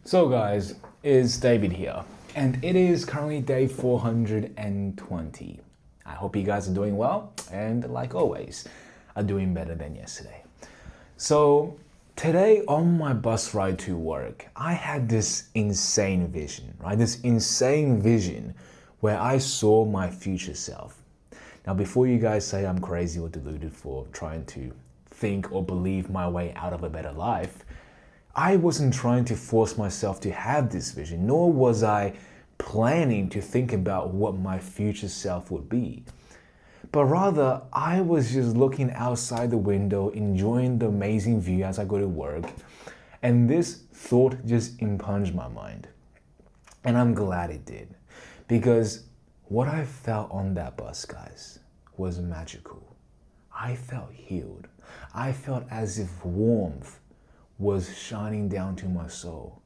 So guys, it's David here, and it is currently day 420. I hope you guys are doing well, and like always, are doing better than yesterday. So today on my bus ride to work, I had this insane vision, right? This insane vision where I saw my future self. Now, before you guys say I'm crazy or deluded for trying to think or believe my way out of a better life, I wasn't trying to force myself to have this vision, nor was I planning to think about what my future self would be. But rather, I was just looking outside the window, enjoying the amazing view as I go to work, and this thought just impunged my mind. And I'm glad it did, because what I felt on that bus, guys, was magical. I felt healed. I felt as if warmth was shining down to my soul.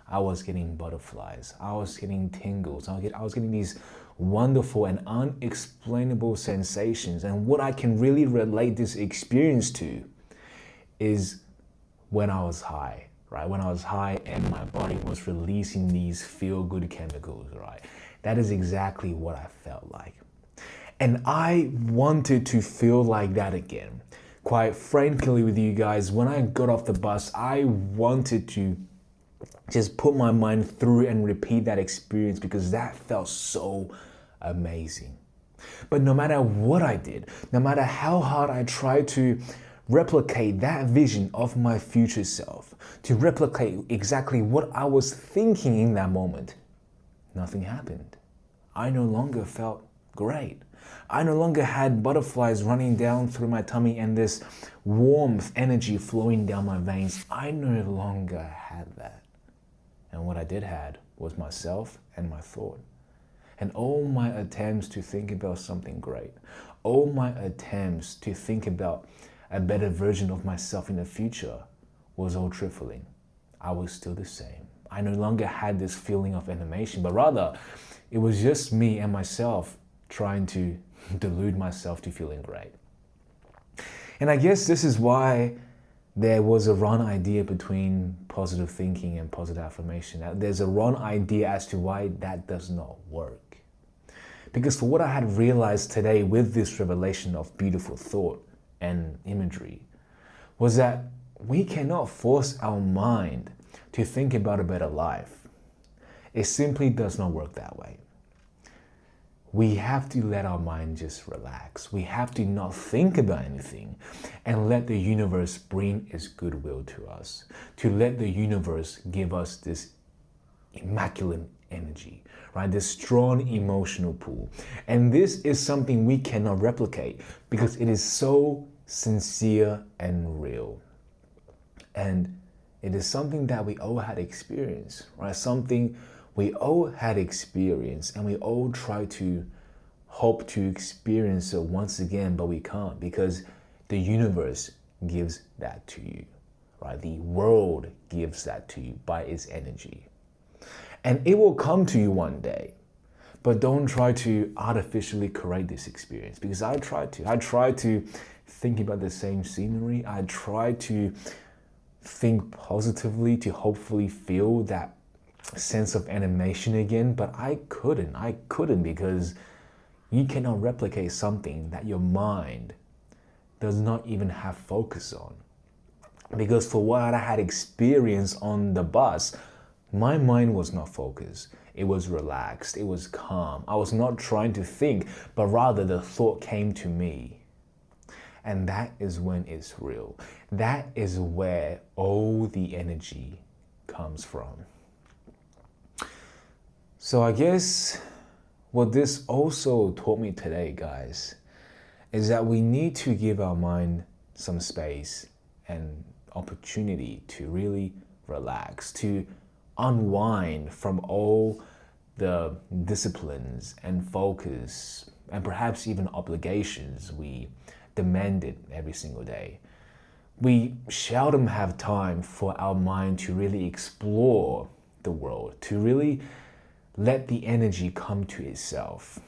I was getting butterflies. I was getting tingles. I was getting these wonderful and unexplainable sensations. And what I can really relate this experience to is when I was high, right? When I was high and my body was releasing these feel-good chemicals, right? That is exactly what I felt like. And I wanted to feel like that again. Quite frankly with you guys, when I got off the bus, I wanted to just put my mind through and repeat that experience because that felt so amazing. But no matter what I did, no matter how hard I tried to replicate that vision of my future self, to replicate exactly what I was thinking in that moment, nothing happened. I no longer felt great. I no longer had butterflies running down through my tummy and this warmth energy flowing down my veins. I no longer had that. And what I did had was myself and my thought. And all my attempts to think about something great, all my attempts to think about a better version of myself in the future was all trifling. I was still the same. I no longer had this feeling of animation, but rather it was just me and myself trying to delude myself to feeling great. And I guess this is why there was a wrong idea between positive thinking and positive affirmation. There's a wrong idea as to why that does not work. Because for what I had realized today with this revelation of beautiful thought and imagery was that we cannot force our mind to think about a better life. It simply does not work that way. We have to let our mind just relax. We have to not think about anything and let the universe bring its goodwill to us. To let the universe give us this immaculate energy, right? This strong emotional pull. And this is something we cannot replicate because it is so sincere and real. And it is something that we all had experienced, right? Something we all had experience and we all try to hope to experience it once again, but we can't because the universe gives that to you, right? The world gives that to you by its energy. And it will come to you one day, but don't try to artificially create this experience because I tried to think about the same scenery. I tried to think positively to hopefully feel that sense of animation again, but I couldn't because you cannot replicate something that your mind does not even have focus on. Because for what I had experienced on the bus, my mind was not focused. It was relaxed, it was calm. I was not trying to think, but rather the thought came to me. And that is when it's real. That is where all the energy comes from. So I guess what this also taught me today, guys, is that we need to give our mind some space and opportunity to really relax, to unwind from all the disciplines and focus and perhaps even obligations we demanded every single day. We seldom have time for our mind to really explore the world, to really let the energy come to itself.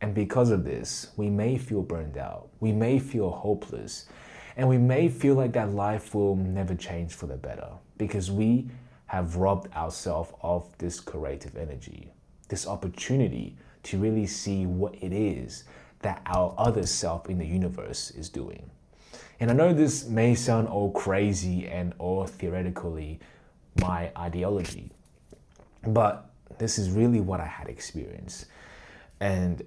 And because of this, we may feel burned out, we may feel hopeless, and we may feel like that life will never change for the better because we have robbed ourselves of this creative energy, this opportunity to really see what it is that our other self in the universe is doing. And I know this may sound all crazy and all theoretically my ideology, but this is really what I had experienced. And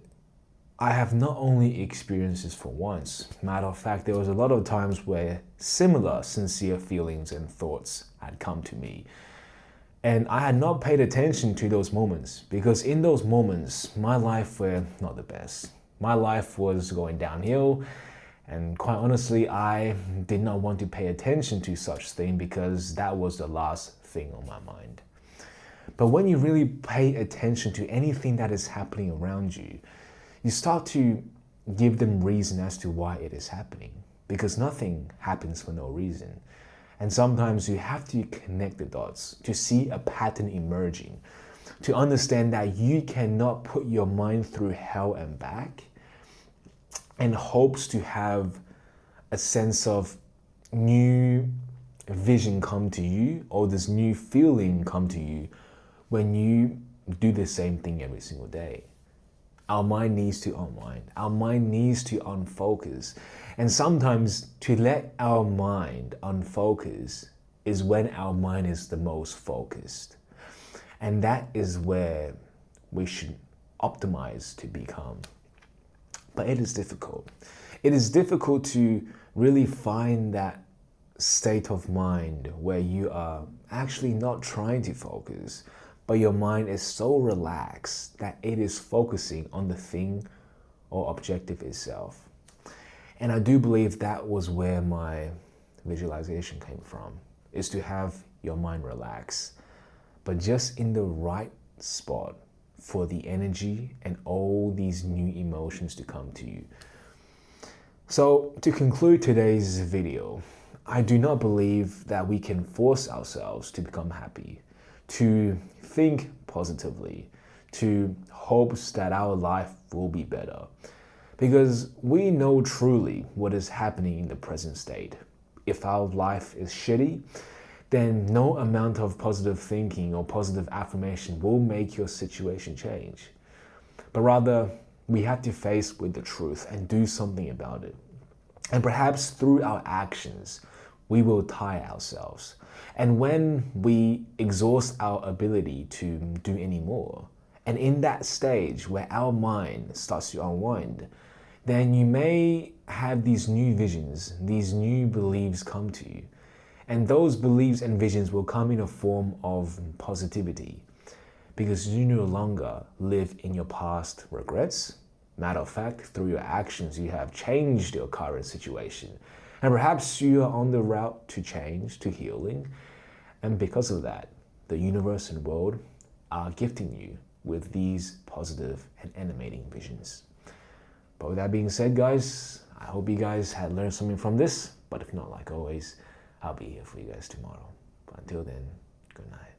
I have not only experienced this for once. Matter of fact, there was a lot of times where similar sincere feelings and thoughts had come to me. And I had not paid attention to those moments because in those moments, my life were not the best. My life was going downhill. And quite honestly, I did not want to pay attention to such thing because that was the last thing on my mind. But when you really pay attention to anything that is happening around you, you start to give them reason as to why it is happening, because nothing happens for no reason. And sometimes you have to connect the dots to see a pattern emerging, to understand that you cannot put your mind through hell and back and hopes to have a sense of new vision come to you or this new feeling come to you when you do the same thing every single day. Our mind needs to unwind. Our mind needs to unfocus. And sometimes to let our mind unfocus is when our mind is the most focused. And that is where we should optimize to become. But it is difficult. It is difficult to really find that state of mind where you are actually not trying to focus, but your mind is so relaxed that it is focusing on the thing or objective itself. And I do believe that was where my visualization came from, is to have your mind relax, but just in the right spot for the energy and all these new emotions to come to you. So to conclude today's video, I do not believe that we can force ourselves to become happy, to think positively, to hopes that our life will be better. Because we know truly what is happening in the present state. If our life is shitty, then no amount of positive thinking or positive affirmation will make your situation change. But rather, we have to face with the truth and do something about it. And perhaps through our actions, we will tire ourselves. And when we exhaust our ability to do any more, and in that stage where our mind starts to unwind, then you may have these new visions, these new beliefs come to you. And those beliefs and visions will come in a form of positivity because you no longer live in your past regrets. Matter of fact, through your actions, you have changed your current situation. And perhaps you are on the route to change, to healing. And because of that, the universe and world are gifting you with these positive and animating visions. But with that being said, guys, I hope you guys had learned something from this. But if not, like always, I'll be here for you guys tomorrow. But until then, good night.